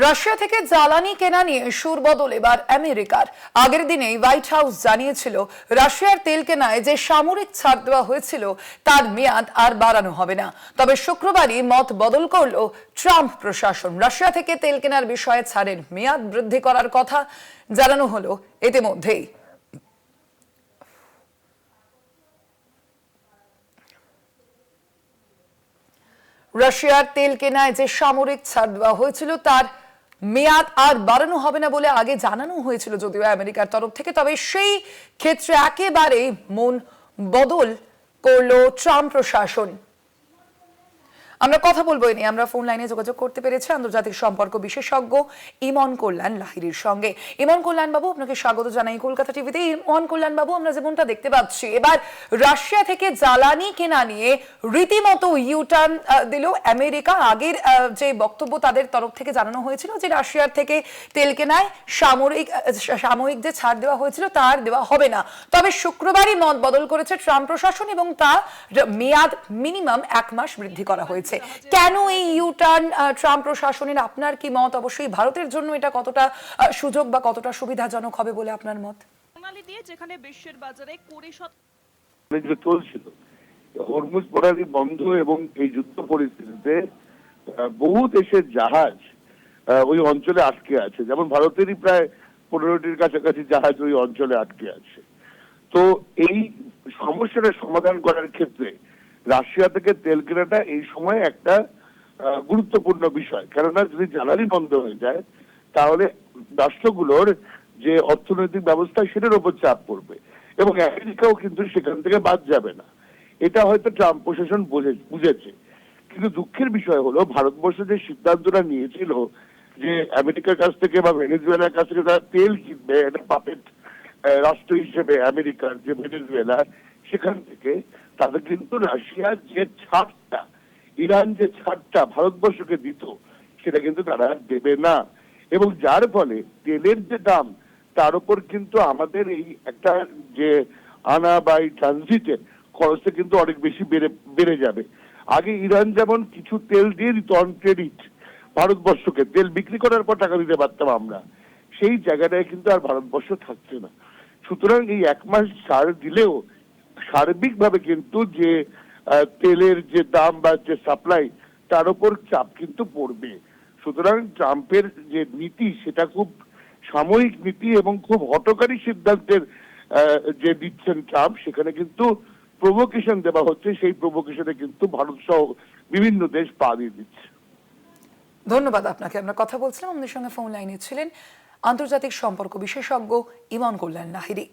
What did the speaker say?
Russia থেকে জ্বালানি কেনা নিয়ে সুর বদল এবার আমেরিকার। আগের দিনেই হোয়াইট হাউস জানিয়েছিল রাশিয়ার তেল কেনায় যে সামরিক ছাড় দেওয়া হয়েছিল তার মেয়াদ আর বাড়ানো হবে না। তবে শুক্রবারই মত বদল করল ট্রাম্প প্রশাসন। রাশিয়া থেকে তেল কেনার বিষয়ে ছাড়ের মেয়াদ বৃদ্ধি করার কথা জানানো হলো ইতিমধ্যেই। রাশিয়ার তেল কেনায় যে সামরিক ছাড় দেওয়া হয়েছিল তার মেয়াদ আর বাড়ানো হবে না বলে আগে জানানো হয়েছিল যদিও আমেরিকার তরফ থেকে। তবে সেই ক্ষেত্রে একেবারে মন বদল করলো ট্রাম্প প্রশাসন। আমরা কথা বলবো এ নিয়ে। আমরা ফোন লাইনে যোগাযোগ করতে পেরেছি আন্তর্জাতিক সম্পর্ক বিশেষজ্ঞ ইমন কল্যাণ লাহিড়ীর সঙ্গে। ইমন কল্যাণ বাবু, আপনাকে স্বাগত জানাই কলকাতা টিভিতে। ইমন কল্যাণ বাবু, আমরা যেমনটা দেখতে পাচ্ছি এবার রাশিয়া থেকে জ্বালানি কেনা নিয়ে রীতিমতো ইউটার্ন দিল আমেরিকা। আগের যে বক্তব্য তাদের তরফ থেকে জানানো হয়েছিল যে রাশিয়ার থেকে তেল কেনায় সাময়িক যে ছাড় দেওয়া হয়েছিল তার দেওয়া হবে না। তবে শুক্রবারই মত বদল করেছে ট্রাম্প প্রশাসন এবং তার মেয়াদ মিনিমাম 1 মাস বৃদ্ধি করা হয়েছে। কেন এই ইউটার্ন ট্রাম্প প্রশাসনের, আপনার কি মত? অবশ্যই ভারতের জন্য এটা কতটা সুযোগ বা কতটা সুবিধাজনক হবে বলে আপনার মত? যেখানে বিশ্বের বাজারে চলছিল হরমুজ প্রণালী বন্ধ এবং এই যুদ্ধ পরিস্থিতিতে বহু দেশের জাহাজ ওই অঞ্চলে আটকে আছে, যেমন ভারতেরই প্রায় 15টির কাছাকাছি জাহাজ ওই অঞ্চলে আটকে আছে। তো এই সমস্যাটা সমাধান করার ক্ষেত্রে রাশিয়া থেকে তেল কেনাটা এই সময় একটা গুরুত্বপূর্ণ বিষয়। কেননা যদি জ্বালানি বন্ধ হয়ে যায় তাহলে রাষ্ট্রগুলোর যে অর্থনৈতিক ব্যবস্থা সেটার উপর চাপ পড়বে এবং আমেরিকাও কিন্তু সেখান থেকে বাদ যাবে না। এটা হয়তো ট্রাম্প প্রশাসন বুঝেছে। কিন্তু দুঃখের বিষয় হলো ভারতবর্ষ যে সিদ্ধান্তটা নিয়েছিল যে আমেরিকার কাছ থেকে বা ভেনেজুয়েলার কাছ থেকে তারা তেল কিনবে, একটা পাপেট রাষ্ট্র হিসেবে আমেরিকার যে ভেনেজুয়েলা, সেখান থেকে তাদের কিন্তু রাশিয়ার যে ছাড়টা, ইরান যে ছাড়টা ভারতবর্ষকে দিত সেটা কিন্তু তারা দেবে না। এবং যার ফলে তেলের যে দাম তার উপর কিন্তু আমাদের এই একটা যে আনা বা এই ট্রানজিটের খরচটা কিন্তু অনেক বেশি বেড়ে যাবে। আগে ইরান যেমন কিছু তেল দিয়ে দিত অন ক্রেডিট ভারতবর্ষকে, তেল বিক্রি করার পর টাকা দিতে পারতাম আমরা, সেই জায়গাটায় কিন্তু আর ভারতবর্ষ থাকছে না। সুতরাং এই 1 মাস ছাড় দিলেও সার্বিকভাবে কিন্তু যে তেলের যে দাম বা যে সাপ্লাই তার উপর চাপ কিন্তু পড়বে। সুতরাং ট্রাম্পের যে নীতি সেটা খুব সাময়িক নীতি এবং খুব হঠকারী সিদ্ধান্তের যে দিচ্ছেন ট্রাম্প, সেখানে কিন্তু প্রভোকেশন দেওয়া হচ্ছে, সেই প্রভোকেশনে কিন্তু ভারত সহ বিভিন্ন দেশ পা দিয়ে দিচ্ছে। ধন্যবাদ আপনাকে। আমরা কথা বলছিলাম, আমাদের সঙ্গে ফোন লাইনে ছিলেন আন্তর্জাতিক সম্পর্ক বিশেষজ্ঞ ইমন কল্যাণ লাহিড়ী।